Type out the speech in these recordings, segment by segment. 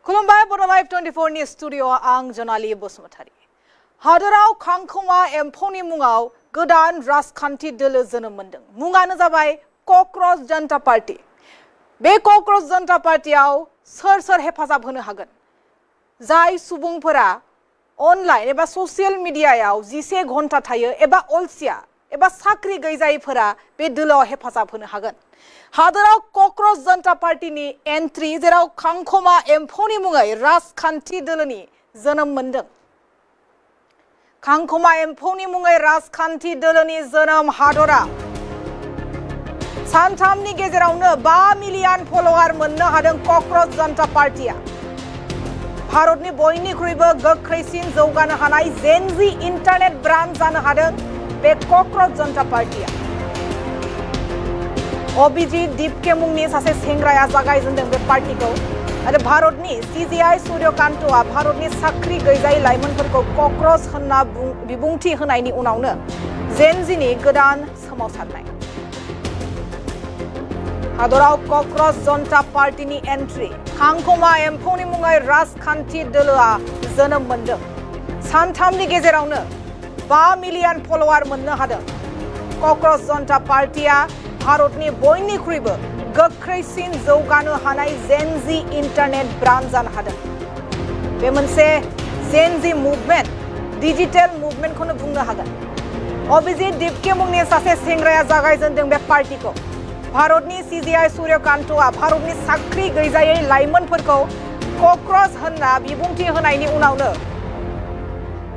खुलुमबाय बड'लाइभ 24 नि स्टुडिअ आं जनालि बसुमतारी। हादोराव खांखमा एम्फौनि मुङाव गोदान राजखान्थि दोलो जोनोम मोनदों। मुङानो जाबाय क'क्राझ जनता पार्टी। बे क'क्राझ जनता पार्टीआव सोर सोर हेफाजाब होनो हागोन? जाय सुबुंफोरा अनलाइन एबा ससियेल मिडियायाव 11 घन्टा थायो एबा अलसिया एबा साख्रि गैजायैफोरा बे दोलोआव हेफाजाब होनो हागोन। हादोराव क'क्राझ जनता पार्टीनि एन्ट्रि जेराव खांखमा एम्फौनि मुङै राजखान्थि दोलोनि जोनोम मोनदों। खांखमा एम्फौनि मुङै राजखान्थि दोलोनि जोनोम हादरा सानथामनि गेजेरावनो 5 मिलियन फलोवार मोननो हादों क'क्राझ जनता पार्टीआ। भारतनि बयनिख्रुइबो गोख्रैसिन जौगानो हानाय जेनजी इन्टारनेट ब्रान्ड जानो हादों बे क'क्राझ जनता पार्टीआ। अभिजीत दीपके मुंनि सासे सेंग्राया जागायजेनदों बे पार्टीखौ आरो भारतनि सीजीआई सूर्यकान्तआ भारतनि साख्रि गैजायै लाइमोनफोरखौ क'क्राझ होनना बिबुंथि होनायनि उनावनो जेनजीनि गोदान सोमावसारनाय। हादराव क'क्राझ जनता पार्टीनि एन्ट्रि खांखमा एम्फौनि मुङै राजखान्थि दोलोआ जोनोम मोनदों। सानथामनि गेजेरावनो 5 मिलियन फलोवार मोननो हादों। क'क्राझ जनता पार्टीआ भारतनि बयनिख्रुइबो गोख्रैसिन जौगानो हानाय जेनजी इन्टारनेट ब्रान्ड जानो हादों। बे मोनसे जेनजी मुभमेन्ट, डिजिटेल मुभमेन्टखौनो बुंनो हागोन। अभिजीत दीपके मुंनि सासे सेंग्राया जागायजेनदों बे पार्टीखौ। भारतनि सीजीआई सूर्यकान्तआ भारतनि साख्रि गैजायै लाइमोनफोरखौ क'क्राझ होनना बिबुंथि होनायनि उनावनो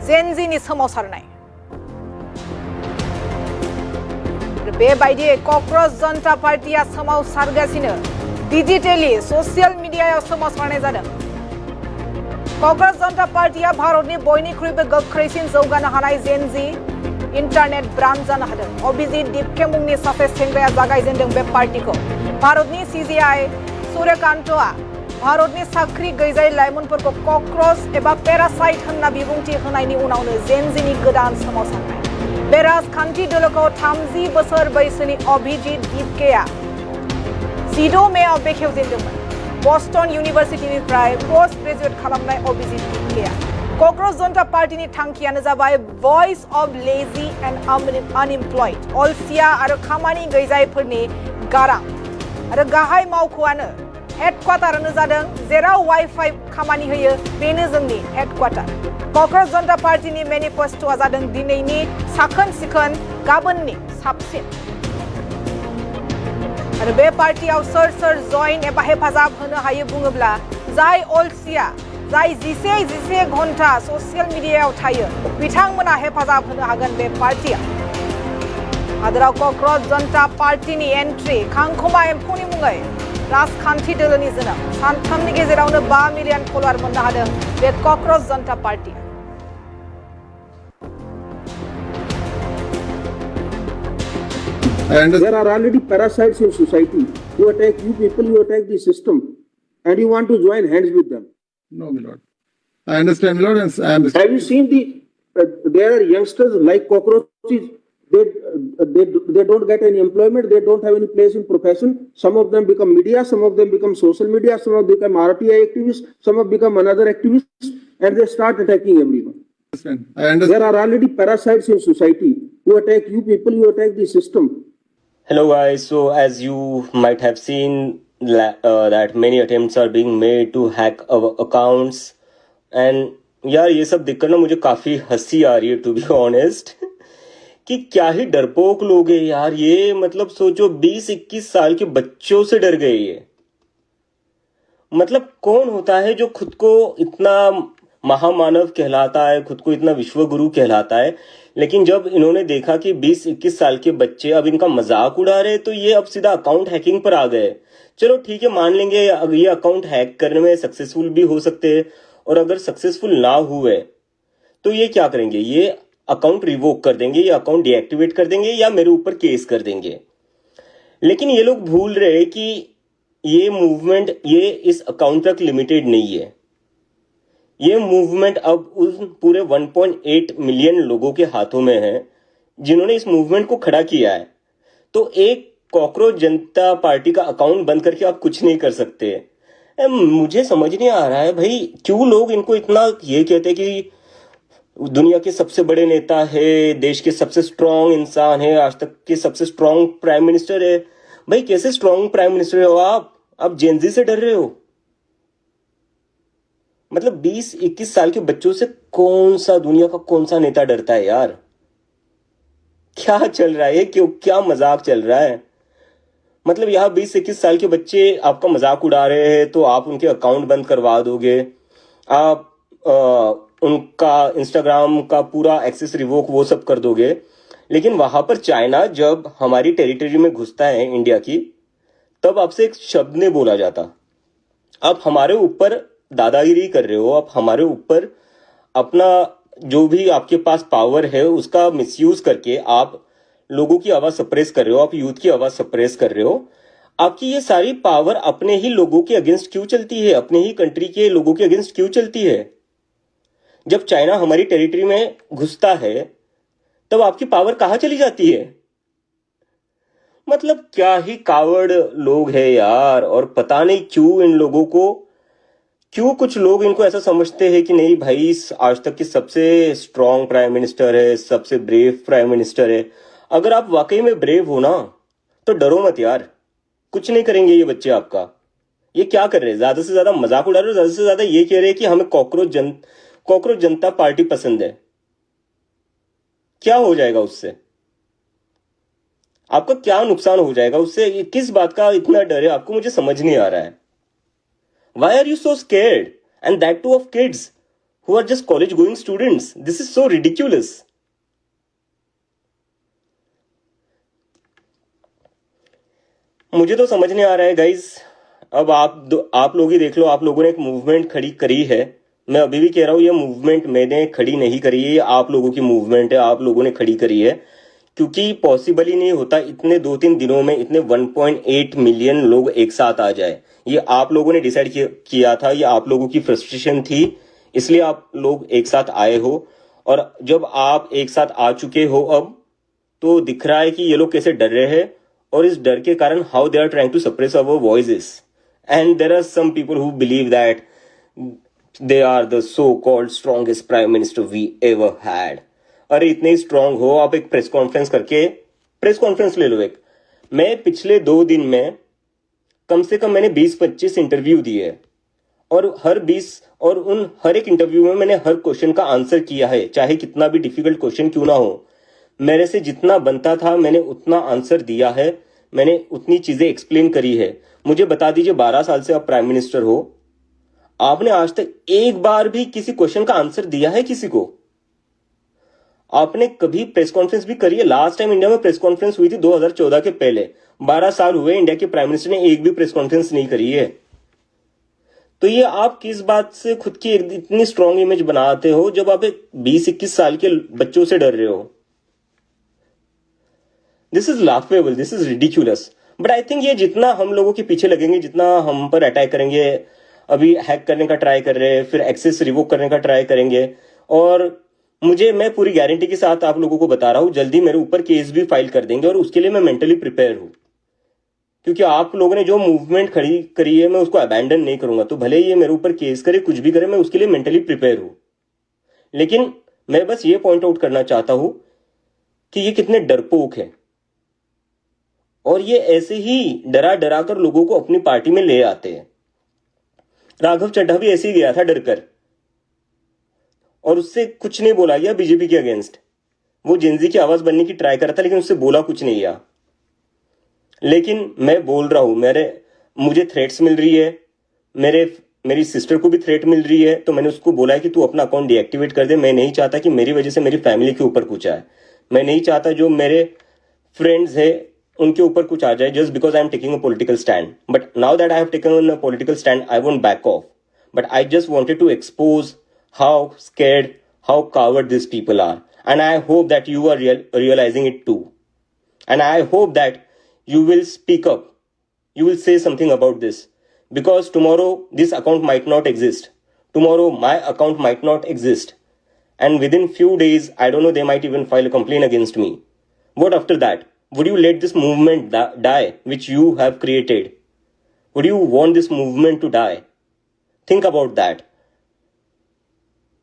जेनजीनि सोमावसारनाय। बेबायदियै क'क्राझ जनता पार्टीआ सोमावसारगासिनो डिजिटेलि ससियेल मिडियायाव सोमावसारनाय जादों। क'क्राझ जनता पार्टीआ भारतनि बयनिख्रुइबो गोख्रैसिन जौगानो हानाय जेनजी इन्टारनेट ब्रान्ड जानो हादों। अभिजीत दीपके मुंनि सासे सेंग्राया जागायजेनदों बे पार्टीखौ। भारतनि सीजीआई सूर्यकान्तआ भारतनि साख्रि गैजायै लाइमोनफोरखौ क'क्राझ एबा पेरासाइट होनना बिबुंथि होनायनि उनावनो जेनजीनि गोदान सोमावसारनाय। बे राजखान्थि दोलोखौ 30 बोसोर बैसोनि अभिजीत दीपकेआ 16 मेआव बेखेवजेनदोंमोन। बस्टन इउनिभार्सिटिनिफ्राय पोस्ट ग्रेजुएट खालामनाय अभिजीत दीपकेआ क'क्राझ जनता पार्टीनि थांखियानो जाबाय भइस अफ लेजी एन्ड अनएमप्लयड, अलसिया आरो खामानि गैजायैफोरनि गारां आरो गाहाय मावख'आनो हेडक्वार्टारानो जादों जेराव वाइफाइ खामानि होयो बेनो जोंनि हेडक्वार्टार। क'क्राझ जनता पार्टीनि मेनिफेस्ट'आ जादों दिनैनि साखोन सिखोन गाबोननि साबसिन। आरो बे पार्टीआव सोर सोर जइन एबा हेफाजाब होनो हायो बुङोब्ला जाय अलसिया, जाय 11 घन्टा ससियेल मिडियायाव थायो बिथांमोना हेफाजाब होनो हागोन बे पार्टीआ। हादोराव क'क्राझ जनता पार्टीनि एन्ट्रि खांखमा एम्फौनि मुङै राजखान्थि दोलोनि जोनोम सानथामनि गेजेरावनो 5 मिलियन फलोवार मोननो हादों बे क'क्राझ जनता पार्टीआ। And there are already parasites in society who attack you people, who attack the system, and you want to join hands with them. No, my lord. I understand, my lord, and I understand. Have you seen there are youngsters like cockroaches, they don't get any employment, they don't have any place in profession. Some of them become media, some of them become social media, some of them become RTI activists, some have become another activists, and they start attacking everyone. I understand. There are already parasites in society who attack you people, who attack the system. Hello guys, so as you might have seen that many attempts are being made to hack our accounts, and यार ये सब देखकर ना मुझे काफी हंसी आ रही है टू बी ऑनेस्ट कि क्या ही डरपोक लोग हैं यार ये। मतलब सोचो 20-21 साल के बच्चों से डर गए ये। मतलब कौन होता है जो खुद को इतना महामानव कहलाता है, खुद को इतना विश्वगुरु कहलाता है, लेकिन जब इन्होंने देखा कि 20-21 साल के बच्चे अब इनका मजाक उड़ा रहे तो ये अब सीधा अकाउंट हैकिंग पर आ गए। चलो ठीक है, मान लेंगे ये अकाउंट हैक करने में सक्सेसफुल भी हो सकते हैं, और अगर सक्सेसफुल ना हुए तो ये क्या करेंगे, ये अकाउंट रिवोक कर देंगे, ये अकाउंट डीएक्टिवेट कर देंगे या मेरे ऊपर केस कर देंगे। लेकिन ये लोग भूल रहे कि ये मूवमेंट ये इस अकाउंट तक लिमिटेड नहीं है। ये मूवमेंट अब उस पूरे 1.8 मिलियन लोगों के हाथों में है जिन्होंने इस मूवमेंट को खड़ा किया है। तो एक कॉकरोच जनता पार्टी का अकाउंट बंद करके आप कुछ नहीं कर सकते। मुझे समझ नहीं आ रहा है भाई, क्यों लोग इनको इतना ये कहते कि दुनिया के सबसे बड़े नेता है, देश के सबसे स्ट्रांग इंसान है, आज तक के सबसे स्ट्रांग प्राइम मिनिस्टर है। भाई कैसे स्ट्रांग प्राइम मिनिस्टर हो आप जेनजी से डर रहे हो? मतलब 20-21 साल के बच्चों से दुनिया का कौन सा नेता डरता है यार? क्या चल रहा है? क्यों, क्या मजाक चल रहा है? मतलब यहाँ 20-21 साल के बच्चे आपका मजाक उड़ा रहे हैं तो आप उनके अकाउंट बंद करवा दोगे, आप उनका इंस्टाग्राम का पूरा एक्सेस रिवोक वो सब कर दोगे। लेकिन वहां पर चाइना जब हमारी टेरिटरी में घुसता है इंडिया की, तब आपसे एक शब्द नहीं बोला जाता। आप हमारे ऊपर दादागिरी कर रहे हो, आप हमारे ऊपर अपना जो भी आपके पास पावर है उसका मिसयूज करके आप लोगों की आवाज सप्रेस कर रहे हो, आप यूथ की आवाज सप्रेस कर रहे हो। आपकी ये सारी पावर अपने ही लोगों के अगेंस्ट क्यों चलती है? अपने ही कंट्री के लोगों के अगेंस्ट क्यों चलती है? जब चाइना हमारी टेरिटरी में घुसता है तब आपकी पावर कहां चली जाती है? मतलब क्या ही कावड़ लोग हैं यार। और पता नहीं क्यों इन लोगों को, क्यों कुछ लोग इनको ऐसा समझते हैं कि नहीं भाई आज तक की सबसे स्ट्रांग प्राइम मिनिस्टर है, सबसे ब्रेव प्राइम मिनिस्टर है। अगर आप वाकई में ब्रेव हो ना तो डरो मत यार, कुछ नहीं करेंगे ये बच्चे आपका। ये क्या कर रहे हैं? ज्यादा से ज्यादा मजाक उड़ा रहे हो, ज्यादा से ज्यादा ये कह रहे हैं कि हमें कॉकरोच जनता पार्टी पसंद है। क्या हो जाएगा उससे? आपका क्या नुकसान हो जाएगा उससे? किस बात का इतना डर है आपको? मुझे समझ नहीं आ रहा है। Why are you so scared? And that too of kids who are just college going students. This is so ridiculous. मुझे तो समझ नहीं आ रहा है गाइज। अब आप लोग ही देख लो, आप लोगों ने एक मूवमेंट खड़ी करी है। मैं अभी भी कह रहा हूं ये मूवमेंट मैंने खड़ी नहीं करी है, ये आप लोगों की मूवमेंट है, आप लोगों ने खड़ी करी है। क्योंकि पॉसिबल ही नहीं होता इतने 2-3 दिनों में इतने 1.8 मिलियन लोग एक साथ आ जाए। ये आप लोगों ने डिसाइड किया था, ये आप लोगों की फ्रस्ट्रेशन थी, इसलिए आप लोग एक साथ आए हो। और जब आप एक साथ आ चुके हो अब, तो दिख रहा है कि ये लोग कैसे डर रहे हैं, और इस डर के कारण how they are trying to suppress our voices. And there are some people who believe that they are the so called strongest prime minister we ever had. अरे इतने स्ट्रांग हो आप, एक प्रेस कॉन्फ्रेंस ले लो एक। मैं पिछले 2 दिन में कम से कम मैंने 20-25 इंटरव्यू दिए, और हर एक इंटरव्यू में मैंने हर क्वेश्चन का आंसर किया है, चाहे कितना भी डिफिकल्ट क्वेश्चन क्यों ना हो। मेरे से जितना बनता था मैंने उतना आंसर दिया है, मैंने उतनी चीजें एक्सप्लेन करी है। मुझे बता दीजिए, 12 साल से आप प्राइम मिनिस्टर हो, आपने आज तक एक बार भी किसी क्वेश्चन का आंसर दिया है किसी को? आपने कभी प्रेस कॉन्फ्रेंस भी करी है? लास्ट टाइम इंडिया में प्रेस कॉन्फ्रेंस हुई थी 2014 के पहले। 12 साल हुए इंडिया के प्राइम मिनिस्टर ने एक भी प्रेस कॉन्फ्रेंस नहीं करी है। तो ये आप किस बात से खुद की इतनी स्ट्रांग इमेज बनाते हो जब आप एक 20-21 साल के बच्चों से डर रहे हो? This is laughable, this is ridiculous. But I think ये जितना हम लोगों के पीछे लगेंगे, जितना हम पर अटैक करेंगे, अभी हैक करने का ट्राई कर रहे हैं, फिर एक्सेस रिवोक करने का ट्राई करेंगे, और मैं पूरी गारंटी के साथ आप लोगों को बता रहा हूं जल्दी मेरे ऊपर केस भी फाइल कर देंगे, और उसके लिए मैं मेंटली प्रिपेयर हूं। क्योंकि आप लोगों ने जो मूवमेंट खड़ी करी है मैं उसको अबैंडन नहीं करूंगा। तो भले ये मेरे ऊपर केस करे, कुछ भी करे, मैं उसके लिए मेंटली प्रिपेयर हूं। लेकिन मैं बस ये पॉइंट आउट करना चाहता हूं कि ये कितने डरपोक हैं, और ये ऐसे ही डरा डरा कर लोगों को अपनी पार्टी में ले आते हैं। राघव चड्ढा भी ऐसे ही गया था डरकर, और उससे कुछ नहीं बोला गया बीजेपी के अगेंस्ट। वो जेनजी की आवाज बनने की ट्राई कर रहा था, लेकिन उससे बोला कुछ नहीं गया। लेकिन मैं बोल रहा हूं, मुझे थ्रेट्स मिल रही है, मेरी सिस्टर को भी थ्रेट मिल रही है, तो मैंने उसको बोला है कि तू अपना अकाउंट डीएक्टिवेट कर दे। मैं नहीं चाहता कि मेरी वजह से मेरी फैमिली के ऊपर कुछ आए। मैं नहीं चाहता जो मेरे फ्रेंड्स है उनके ऊपर कुछ आ जाए, just because I am taking a political stand. But now that I have taken a political stand, I won't back off. But I just wanted to expose how scared, how coward these people are. And I hope that you are realizing it too. And I hope that you will speak up. You will say something about this. Because tomorrow this account might not exist. Tomorrow my account might not exist. And within few days, I don't know, they might even file a complaint against me. What after that? Would you let this movement die, which you have created? Would you want this movement to die? Think about that.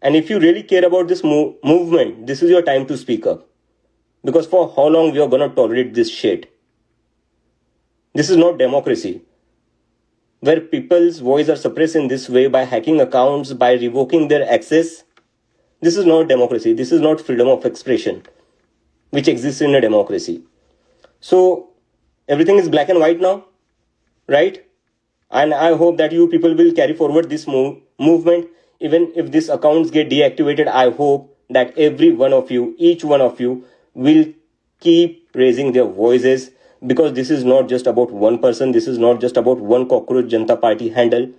And if you really care about this movement, this is your time to speak up. Because for how long we are going to tolerate this shit? This is not democracy. Where people's voice are suppressed in this way by hacking accounts, by revoking their access. This is not democracy. This is not freedom of expression, which exists in a democracy. So, everything is black and white now, right? And I hope that you people will carry forward this movement. Even if these accounts get deactivated, I hope that every one of you, each one of you, will keep raising their voices, because this is not just about one person. This is not just about one cockroach Janata Party handle.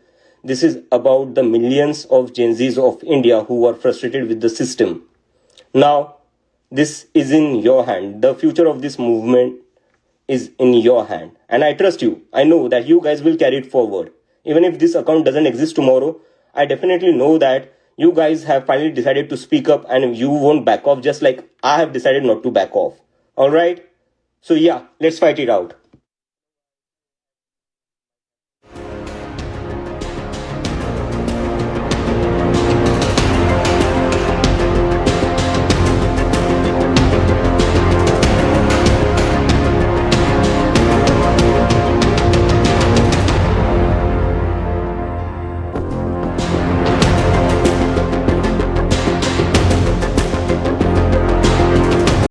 This is about the millions of Gen Zs of India who are frustrated with the system. Now, this is in your hand. The future of this movement is in your hand. And I trust you. I know that you guys will carry it forward. Even if this account doesn't exist tomorrow, I definitely know that you guys have finally decided to speak up and you won't back off, just like I have decided not to back off. Alright? So yeah, let's fight it out.